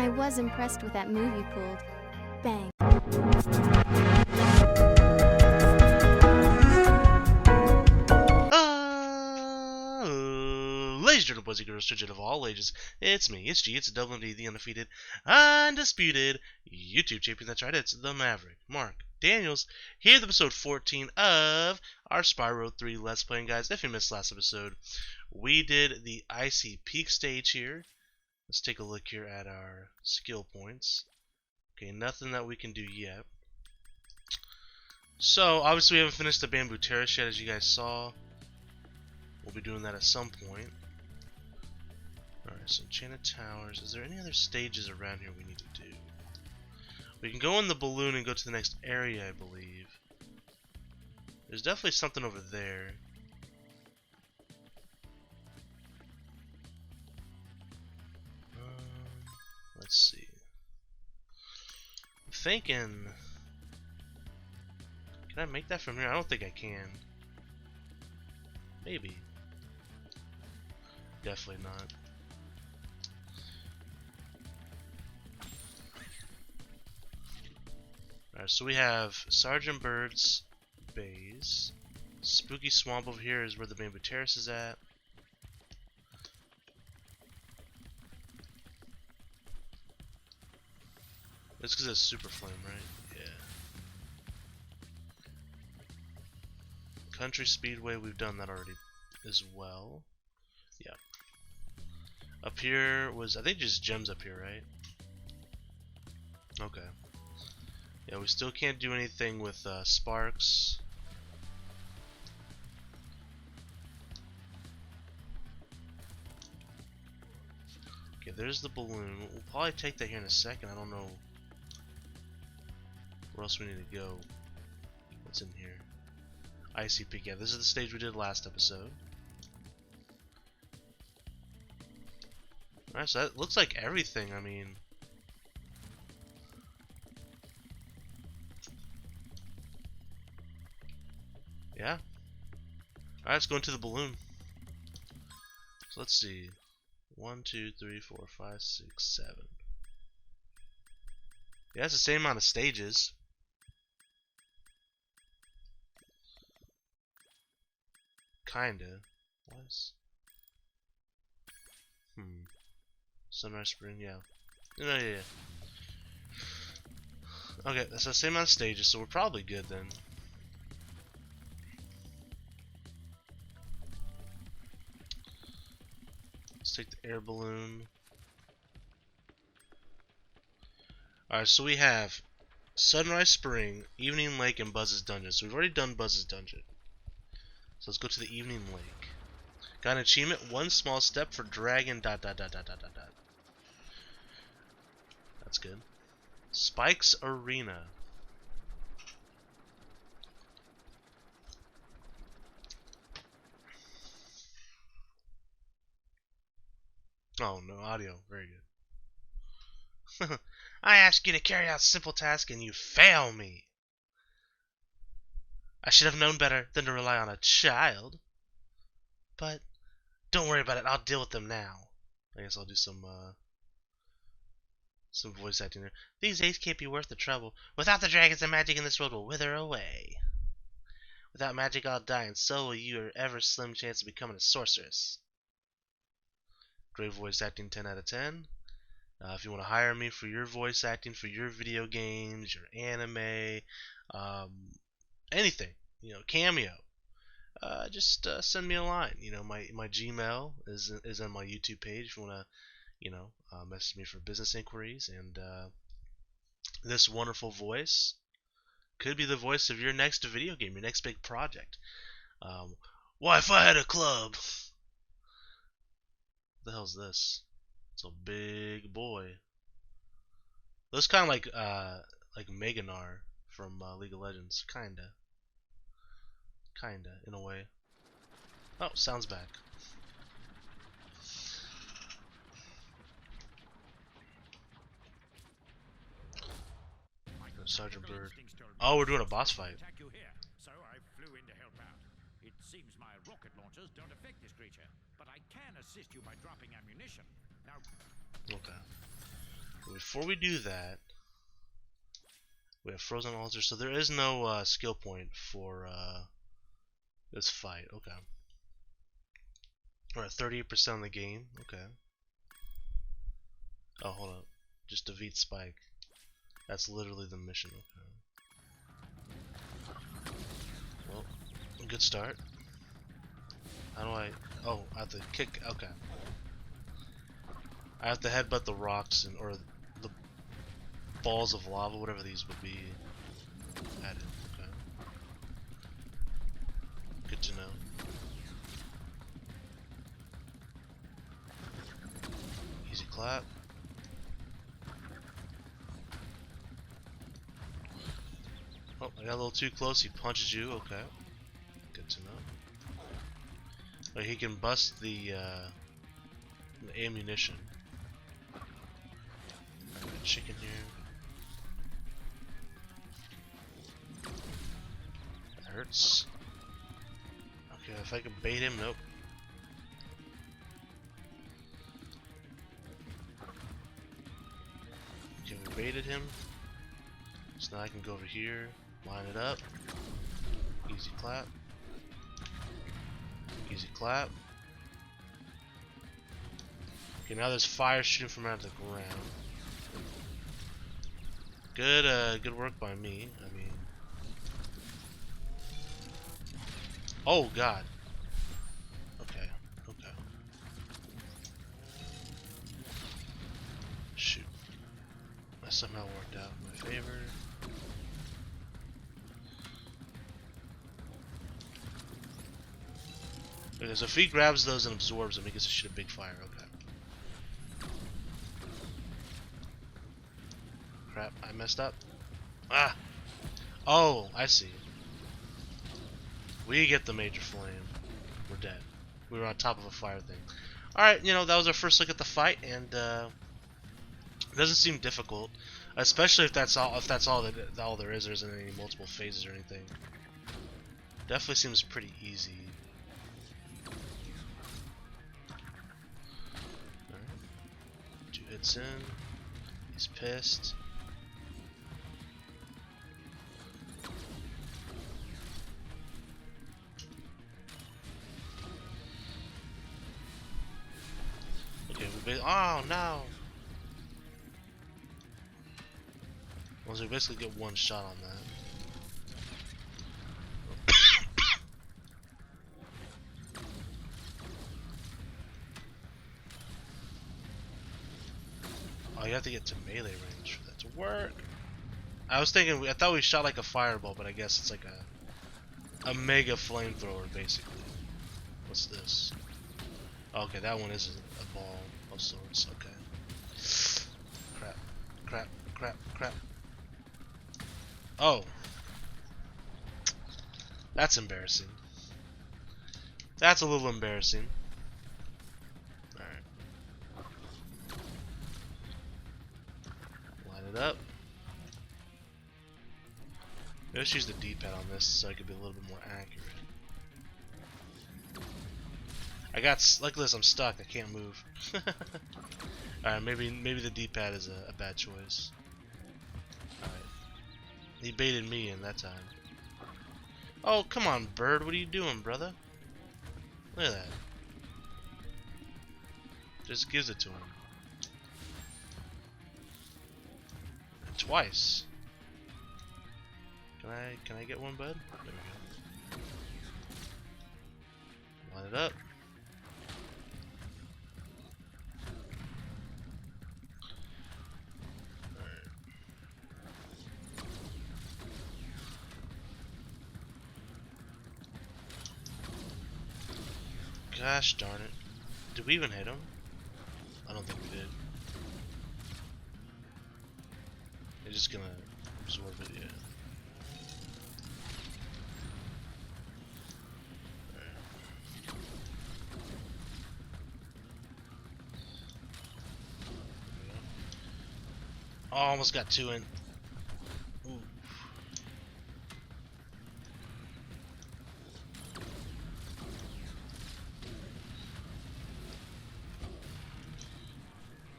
I was impressed with that move you pulled. Bang. Ladies and gentlemen, boys and girls, children of all ages, it's me, it's G, it's WMD, the undefeated, undisputed YouTube champion. That's right, it's the Maverick, Mark Daniels, here with episode 14 of our Spyro 3 Let's Playing, guys. If you missed last episode, we did the Icy Peak stage here. Let's take a look here at our skill points. Okay, nothing that we can do yet. So, obviously we haven't finished the Bamboo Terrace yet, as you guys saw. We'll be doing that at some point. Alright, so Enchanted Towers. Is there any other stages around here we need to do? We can go in the balloon and go to the next area, I believe. There's definitely something over there. Let's see. I'm thinking... Can I make that from here? I don't think I can. Maybe. Definitely not. Alright, so we have Sergeant Bird's base. Spooky Swamp over here is where the Bamboo Terrace is at. It's because it's Super Flame, right? Yeah. Country Speedway, we've done that already as well. Yeah. Up here was, I think, just gems up here, right? Okay. Yeah, we still can't do anything with sparks. Okay, there's the balloon. We'll probably take that here in a second. I don't know where else we need to go. What's in here? Icy Peak. Yeah, this is the stage we did last episode. Alright, so that looks like everything. I mean, yeah. Alright, let's go into the balloon. So let's see. 1, 2, 3, 4, 5, 6, 7. Yeah, it's the same amount of stages. Kinda. Was. Sunrise Spring, yeah. No, yeah. Okay, that's the same amount of stages, so we're probably good then. Let's take the air balloon. Alright, so we have Sunrise Spring, Evening Lake, and Buzz's Dungeon. So we've already done Buzz's Dungeon. So let's go to the Evening Lake. Got an achievement, one small step for dragon ... That's good. Spike's Arena. Oh, no audio. Very good. I ask you to carry out simple tasks and you fail me. I should have known better than to rely on a child. But don't worry about it. I'll deal with them now. I guess I'll do some voice acting there. These days can't be worth the trouble. Without the dragons, the magic in this world will wither away. Without magic, I'll die, and so will your ever slim chance of becoming a sorceress. Great voice acting, 10 out of 10. If you want to hire me for your voice acting, for your video games, your anime, anything, cameo, just send me a line. My Gmail is on my YouTube page if you want to, message me for business inquiries. And this wonderful voice could be the voice of your next video game, your next big project. Why, if I had a club. What the hell's this? It's a big boy. Looks kind of like Meganar from League of Legends, kinda, in a way. Oh, sounds back. Sergeant Bird. Oh, we're doing a boss fight. So I flew in to help out. It seems my rocket launchers don't affect this creature, but I can assist you by dropping ammunition. Now, Okay. before we do that, we have frozen altar, so there is no skill point for this fight. Okay. We're at 38% of the game. Okay. Oh, hold up. Just defeat Spike. That's literally the mission. Okay. Well, good start. How do I... Oh, I have to kick... Okay. I have to headbutt the rocks or the balls of lava, whatever these would be. At it. Okay. Good to know. Easy clap. Oh, I got a little too close. He punches you. Okay. Good to know. But he can bust the ammunition. Got a chicken here. That hurts. Okay, if I can bait him, nope. Okay, we baited him. So now I can go over here, line it up. Easy clap. Easy clap. Okay, now there's fire shooting from out of the ground. Good, good work by me. I mean, oh God. Okay, okay. Shoot. That somehow worked out in my favor. Okay, so if he grabs those and absorbs them, he gets to shoot a big fire. Okay. Crap, I messed up. Ah! Oh, I see. We get the major flame. We're dead. We were on top of a fire thing. Alright, you know, that was our first look at the fight, and it doesn't seem difficult. Especially if that's all there is. There isn't any multiple phases or anything. Definitely seems pretty easy. Alright. 2 hits in. He's pissed. Okay, oh no! Well, we basically get one shot on that. Oh, you have to get to melee range for that to work. I thought we shot like a fireball, but I guess it's like a mega flamethrower, basically. What's this? Okay, that one is a ball of sorts. Okay. Crap, crap, crap, crap. Oh. That's embarrassing. That's a little embarrassing. Alright. Line it up. Let's use the D-pad on this so I can be a little bit more accurate. Look at this, I'm stuck, I can't move. Alright, maybe the D-pad is a bad choice. Alright. He baited me in that time. Oh, come on, bird, what are you doing, brother? Look at that. Just gives it to him. Twice. Can I get one, bud? There we go. Line it up. Gosh darn it. Did we even hit him? I don't think we did. They're just gonna absorb it, yeah. Oh, almost got 2 in. Ooh.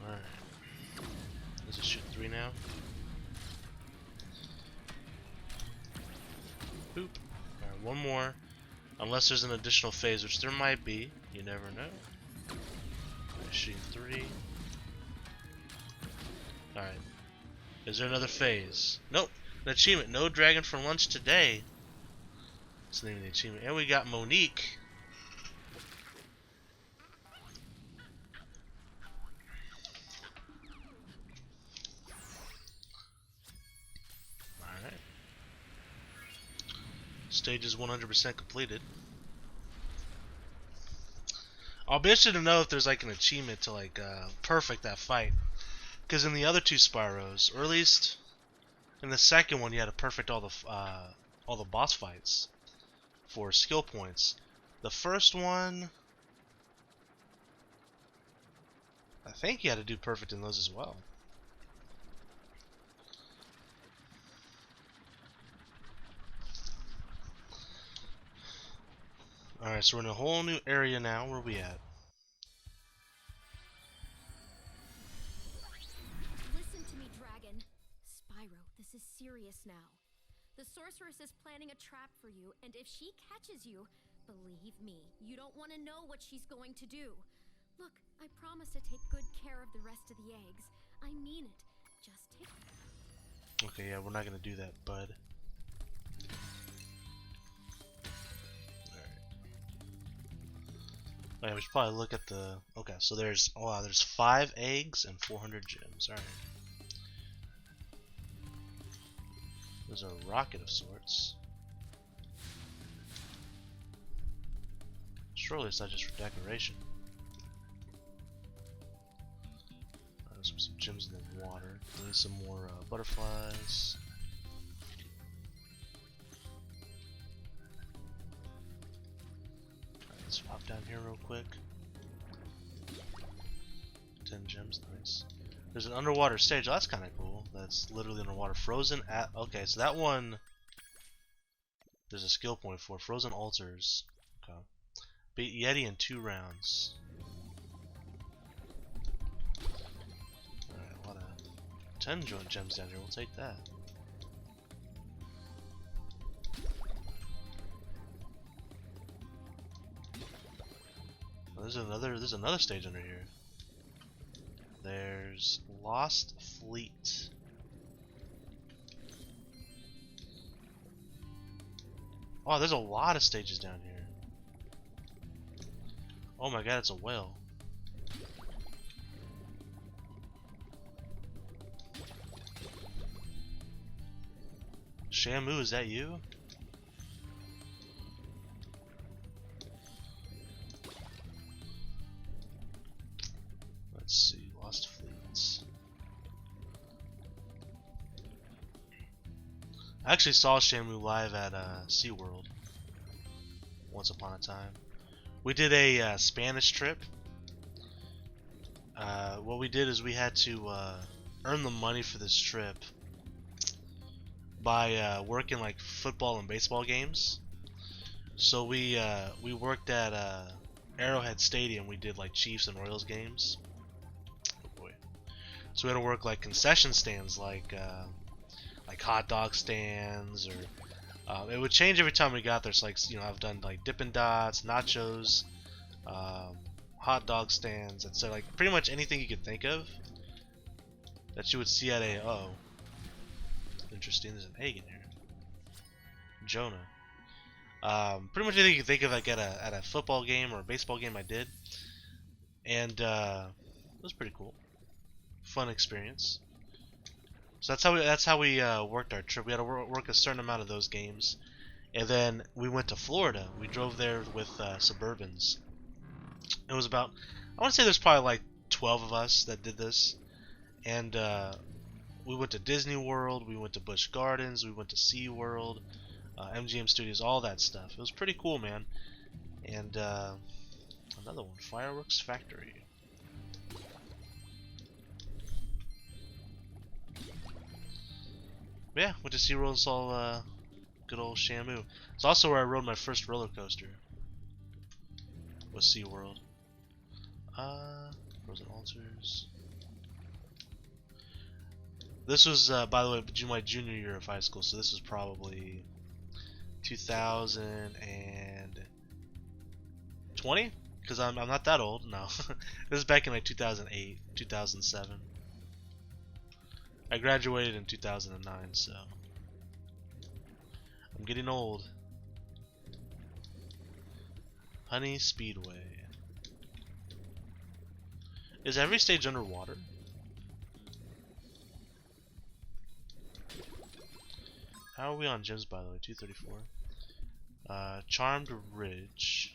Alright. Let's just shoot 3 now. Boop. Alright, one more. Unless there's an additional phase, which there might be. You never know. Machine 3. Alright. Is there another phase? Nope. An achievement. No dragon for lunch today. That's the name of the achievement. And we got Monique. Alright. Stage is 100% completed. I'll be interested to know if there's like an achievement to like perfect that fight. Because in the other 2 Spyros, or at least in the second one, you had to perfect all the boss fights for skill points. The first one, I think you had to do perfect in those as well. Alright, so we're in a whole new area now. Where are we at? Listen to me, Dragon. Spyro, this is serious now. The sorceress is planning a trap for you, and if she catches you, believe me, you don't want to know what she's going to do. Look, I promise to take good care of the rest of the eggs. I mean it. Just take... Okay, yeah, we're not gonna do that, bud. Alright, we should probably look at the... Okay, so there's... Oh wow, there's 5 eggs and 400 gems. Alright. There's a rocket of sorts. Surely it's not just for decoration. There's some gems in the water. Need some more butterflies. Alright, let's pop down here real quick. 10 gems, nice. There's an underwater stage. Oh, that's kind of cool. That's literally underwater. Frozen at... Okay, so that one... There's a skill point for Frozen Altars. Okay. Beat Yeti in 2 rounds. Alright, a lot of 10 joint gems down here. We'll take that. Oh, there's another stage under here. There's Lost Fleet. Oh, there's a lot of stages down here. Oh my god, it's a whale. Shamu, is that you? Let's see, Lost Fleets. I actually saw Shamu live at SeaWorld once upon a time. We did a Spanish trip. What we did is we had to earn the money for this trip by working like football and baseball games. So we worked at Arrowhead Stadium. We did like Chiefs and Royals games. Oh boy! So we had to work like concession stands, like hot dog stands, or it would change every time we got there. So like, you know, I've done like Dippin' Dots, nachos, hot dog stands, and so like pretty much anything you could think of that you would see at a... Oh, interesting. There's an egg in here. Jonah. Pretty much anything you could think of like at a football game or a baseball game I did, and it was pretty cool. Fun experience. So that's how we worked our trip. We had to work a certain amount of those games, and then we went to Florida. We drove there with Suburbans. It was about, I want to say there's probably like 12 of us that did this, and we went to Disney World, we went to Busch Gardens, we went to SeaWorld, MGM Studios, all that stuff. It was pretty cool, man. And another one, Fireworks Factory. But yeah, went to SeaWorld and saw good old Shamu. It's also where I rode my first roller coaster. Was SeaWorld. Frozen Altars. This was, by the way, my junior year of high school, so this was probably 2020? Because I'm not that old. No. This is back in like 2008, 2007. I graduated in 2009, so I'm getting old. Honey Speedway. Is every stage underwater? How are we on gems, by the way? 234. Charmed Ridge.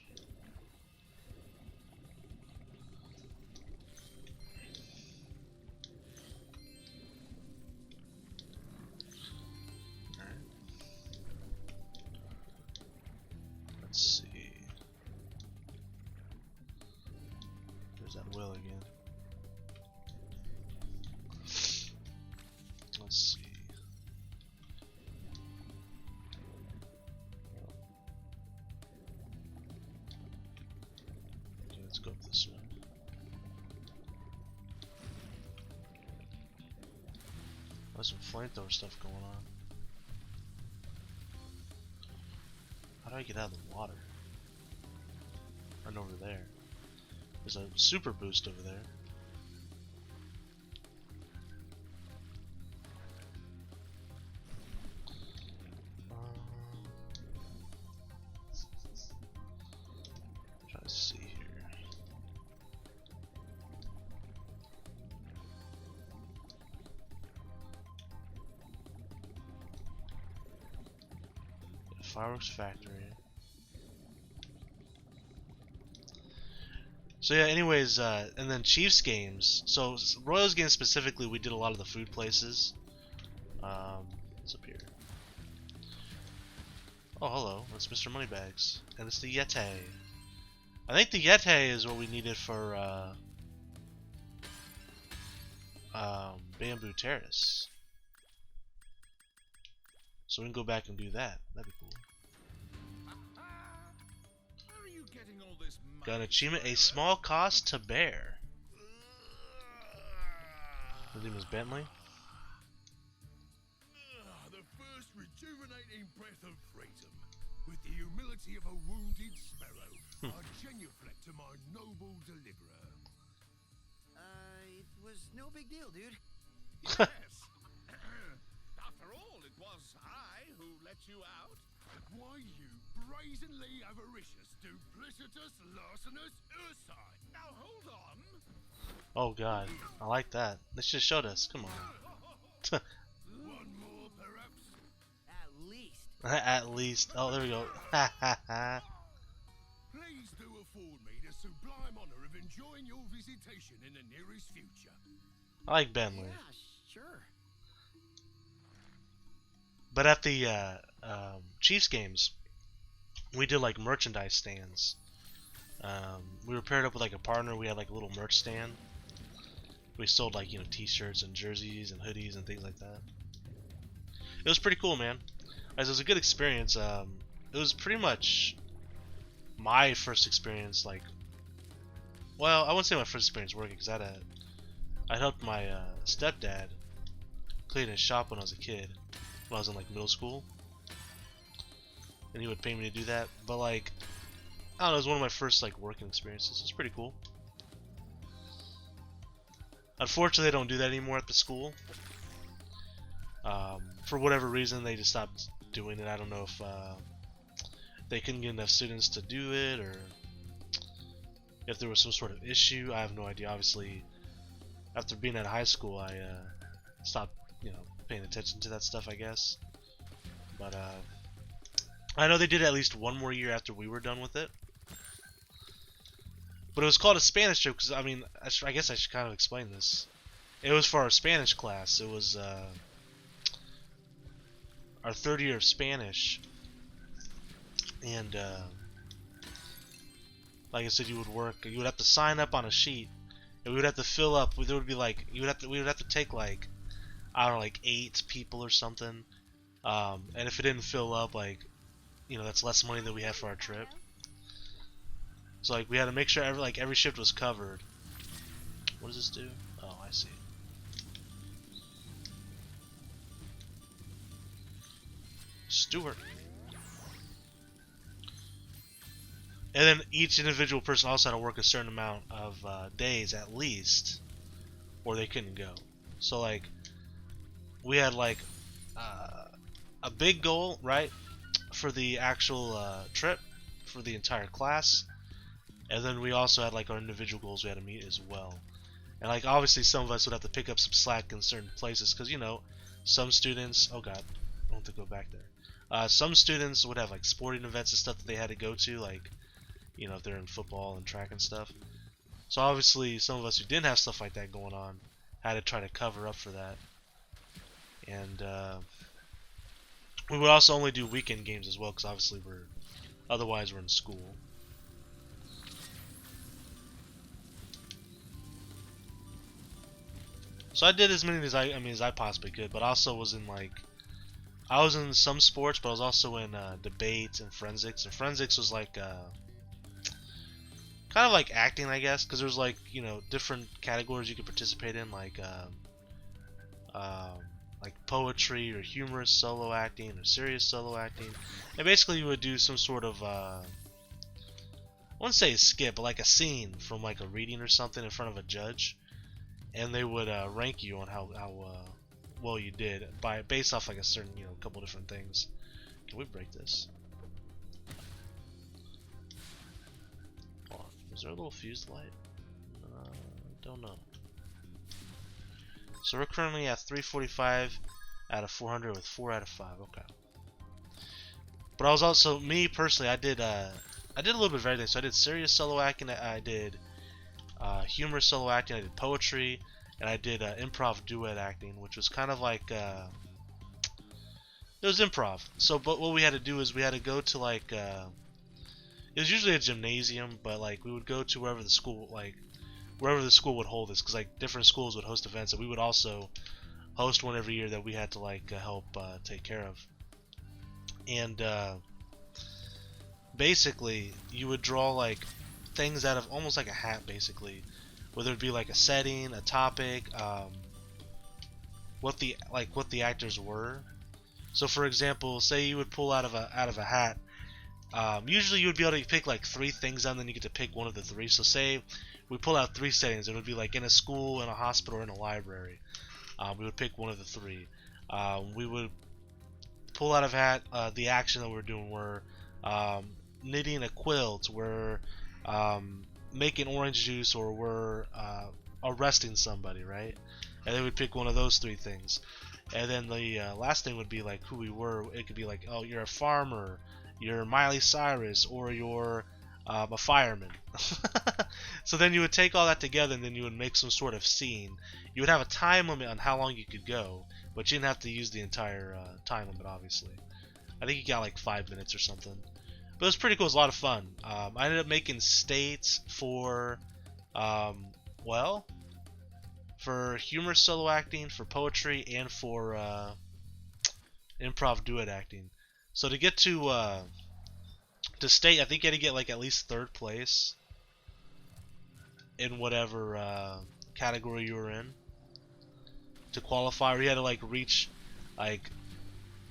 Alright. Let's see. There's that will again. Let's see. Okay, let's go up this way. There's some flamethrower stuff going on. How do I get out of the water? Run over there. There's a super boost over there. Try to see here. Fireworks factory. So yeah, anyways, and then Chiefs games. So Royals games specifically, we did a lot of the food places. What's up here? Oh, hello. That's Mr. Moneybags, and it's the Yeti. I think the Yeti is what we needed for Bamboo Terrace. So we can go back and do that. That'd be cool. Where are you getting all this money, Got an achievement, a Spyro? small cost to bear. His name is Bentley. The first rejuvenating breath of freedom. With the humility of a wounded sparrow, I genuflect to my noble deliverer. It was no big deal, dude. Yes. After all, it was I who let you out. Why, you brazenly avaricious, duplicitous, larcenous ursine. Now hold on. Oh god, I like that. This just showed us. Come on. One more, perhaps. At least. At least. Oh, there we go. Ha ha ha. Please do afford me the sublime honor of enjoying your visitation in the nearest future. I like Bentley. Yeah, sure. But at the Chiefs games, we did like merchandise stands. We were paired up with like a partner. We had like a little merch stand. We sold like, you know, t-shirts and jerseys and hoodies and things like that. It was pretty cool, man. As it was a good experience. It was pretty much my first experience, like, well, I wouldn't say my first experience working, because I helped my stepdad clean his shop when I was a kid, when I was in like middle school, and he would pay me to do that. But like, I don't know, it was one of my first like working experiences. It's pretty cool. Unfortunately, they don't do that anymore at the school. For whatever reason, they just stopped doing it. I don't know if they couldn't get enough students to do it, or if there was some sort of issue. I have no idea. Obviously, after being at high school, I stopped, you know, paying attention to that stuff, I guess. But I know they did at least one more year after we were done with it. But it was called a Spanish trip because, I mean, I guess I should kind of explain this. It was for our Spanish class. It was our third year of Spanish, and like I said, you would have to sign up on a sheet, and we would have to fill up. There would be like we would have to take like, I don't know, like 8 people or something, and if it didn't fill up, like, you know, that's less money than we have for our trip. So like we had to make sure every shift was covered. What does this do? Oh, I see. Stewart. And then each individual person also had to work a certain amount of days at least, or they couldn't go. So like, we had like a big goal, right, for the actual trip for the entire class, and then we also had like our individual goals we had to meet as well. And like obviously some of us would have to pick up some slack in certain places because, you know, some students, oh god, I want to go back there. Some students would have like sporting events and stuff that they had to go to, like, you know, if they're in football and track and stuff. So obviously some of us who didn't have stuff like that going on had to try to cover up for that. And we would also only do weekend games as well because obviously otherwise we're in school. So I did as many as I possibly could, but also was in like, I was in some sports, but I was also in debate and forensics. And forensics was like kind of like acting, I guess, because there's like, you know, different categories you could participate in, like poetry or humorous solo acting or serious solo acting. And basically you would do some sort of I wouldn't say a skit, but like a scene from like a reading or something in front of a judge, and they would rank you on how well you did based off like a certain, you know, couple different things. Can we break this? Is there a little fuse light? Don't know. So we're currently at 345 out of 400 with 4 out of 5. Okay. But I was also, me personally, I did a little bit of everything. So I did serious solo acting, I did humorous solo acting, I did poetry, and I did improv duet acting, which was kind of like it was improv. So, but what we had to do is we had to go to like it was usually a gymnasium, but like we would go to wherever the school would hold this, because like different schools would host events, and we would also host one every year that we had to like help take care of. And basically you would draw like things out of almost like a hat, basically, whether it be like a setting, a topic, what the actors were. So for example, say you would pull out of a hat. Usually you would be able to pick like 3 things, and then you get to pick one of the 3. So say we pull out 3 settings. It would be like in a school, in a hospital, or in a library. We would pick one of the 3. We would pull out of hat the action that we're doing. We're knitting a quilt. We're making orange juice, or we're arresting somebody, right? And then we'd pick one of those 3 things. And then the last thing would be like who we were. It could be like, oh, you're a farmer, you're Miley Cyrus, or you're a fireman. So then you would take all that together, and then you would make some sort of scene. You would have a time limit on how long you could go, but you didn't have to use the entire time limit, obviously. I think you got like 5 minutes or something. But it was pretty cool. It was a lot of fun. I ended up making states for, for humor solo acting, for poetry, and for improv duet acting. So to get to state, I think you had to get like at least 3rd place in whatever category you were in to qualify, or you had to like reach like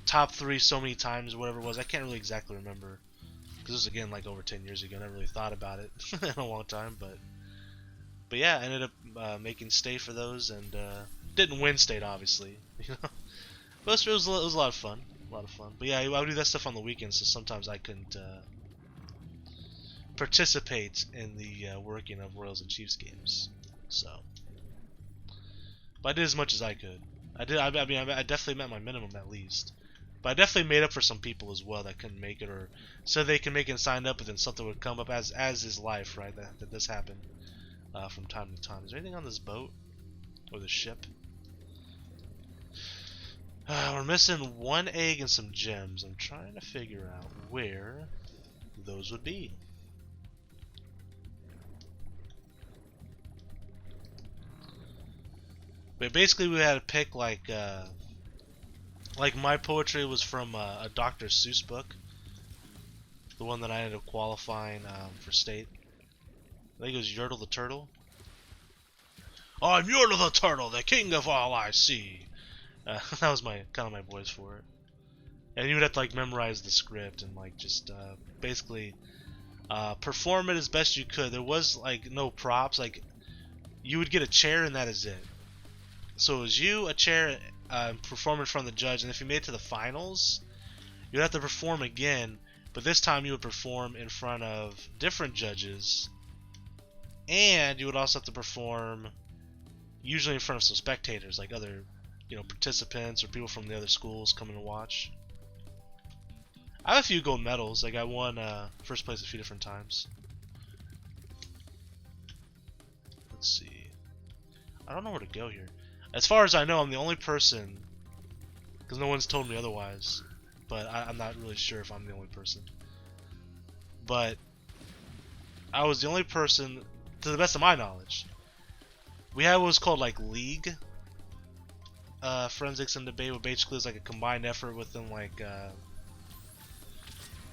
top 3 so many times, whatever it was. I can't really exactly remember, because this was again like over 10 years ago. I never really thought about it in a long time, but yeah, I ended up making state for those, and didn't win state, obviously. You know, but it was a lot of fun. But yeah, I would do that stuff on the weekends, so sometimes I couldn't participate in the working of Royals and Chiefs games. So, but I did as much as I could. I definitely met my minimum at least. But I definitely made up for some people as well that couldn't make it, or so they can make it and sign up, and then something would come up, as is life, right? That does happen from time to time. Is there anything on this boat or the ship? We're missing 1 egg and some gems. I'm trying to figure out where those would be. But basically, we had to pick like my poetry was from a Dr. Seuss book, the one that I ended up qualifying for state. I think it was Yertle the Turtle. I'm Yertle the Turtle, the king of all I see. That was my kind of my voice for it. and you would have to like memorize the script and like just basically perform it as best you could. There was like no props. Like you would get a chair and that is it. So it was you, a chair, perform in front of the judge, and if you made it to the finals, you'd have to perform again, but this time you would perform in front of different judges, and you would also have to perform usually in front of some spectators, like other, participants or people from the other schools coming to watch. I have a few gold medals. Like I won first place a few different times. Let's see. I don't know where to go here. As far as I know, I'm the only person, because no one's told me otherwise, but I'm not really sure if I'm the only person. But I was the only person, to the best of my knowledge. We had what was called like League Forensics and Debate, which basically is like a combined effort within like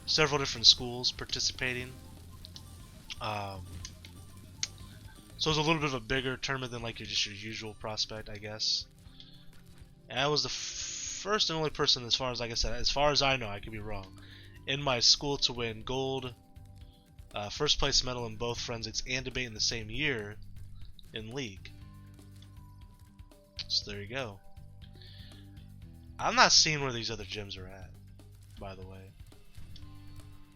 several different schools participating. So it was a little bit of a bigger tournament than like your usual prospect, I guess. And I was the first and only person, as far as like I said, as far as I know, I could be wrong, in my school to win gold, first place medal in both forensics and debate in the same year in League. So there you go. I'm not seeing where these other gyms are at, by the way.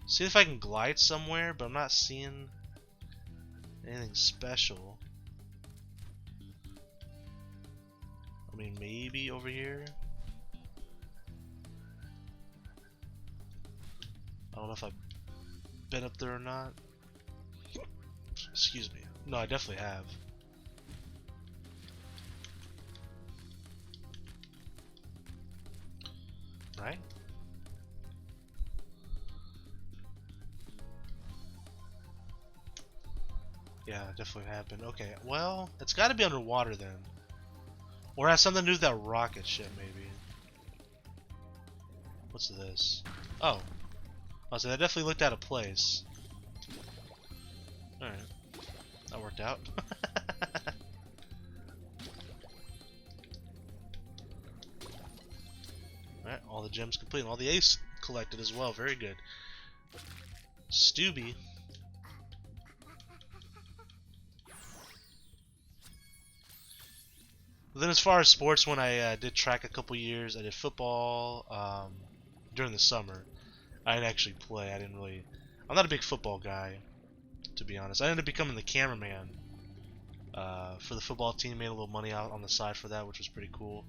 See if I can glide somewhere, but I'm not seeing anything special. I mean, maybe over here. I don't know if I've been up there or not. Excuse me. No, I definitely have. Right? Yeah, definitely happened. Okay, well, it's got to be underwater then. Or has something to do with that rocket ship, maybe. What's this? Oh. Oh, so that definitely looked out of place. Alright. That worked out. Alright, all the gems complete. And all the ace collected as well. Very good. Stubby. Then as far as sports, when I did track a couple years, I did football during the summer. I didn't actually play. I'm not a big football guy, to be honest. I ended up becoming the cameraman for the football team. Made a little money out on the side for that, which was pretty cool.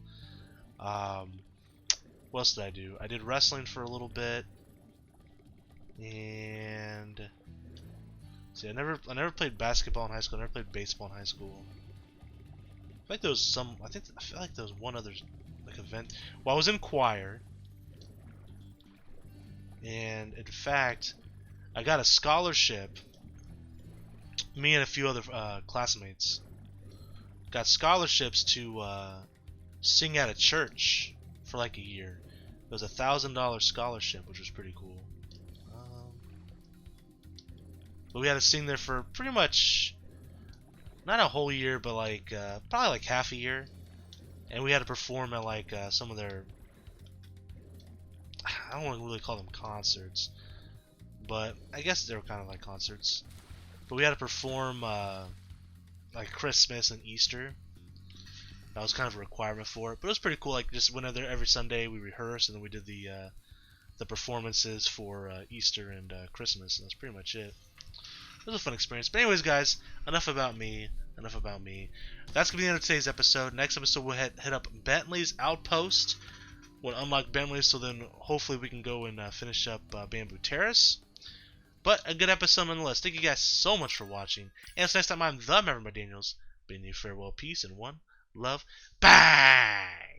What else did I do? I did wrestling for a little bit, and see, I never played basketball in high school. I never played baseball in high school. I feel like there was some. I feel like there was one other like event. Well, I was in choir, and in fact, I got a scholarship. Me and a few other classmates got scholarships to sing at a church for like a year. It was $1,000 scholarship, which was pretty cool. But we had to sing there for pretty much. Not a whole year, but like probably like half a year, and we had to perform at like some of their, I don't want to really call them concerts, but I guess they were kind of like concerts. But we had to perform like Christmas and Easter. That was kind of a requirement for it, but it was pretty cool. Like just went there every Sunday, we rehearsed, and then we did the performances for Easter and Christmas, and that's pretty much it. It was a fun experience. But anyways, guys, enough about me. That's going to be the end of today's episode. Next episode, we'll hit up Bentley's Outpost. We'll unlock Bentley, so then hopefully we can go and finish up Bamboo Terrace. But a good episode nonetheless. Thank you guys so much for watching. And until next time, I'm the Maverick Daniels. Bidding you farewell, peace, and one love. Bye!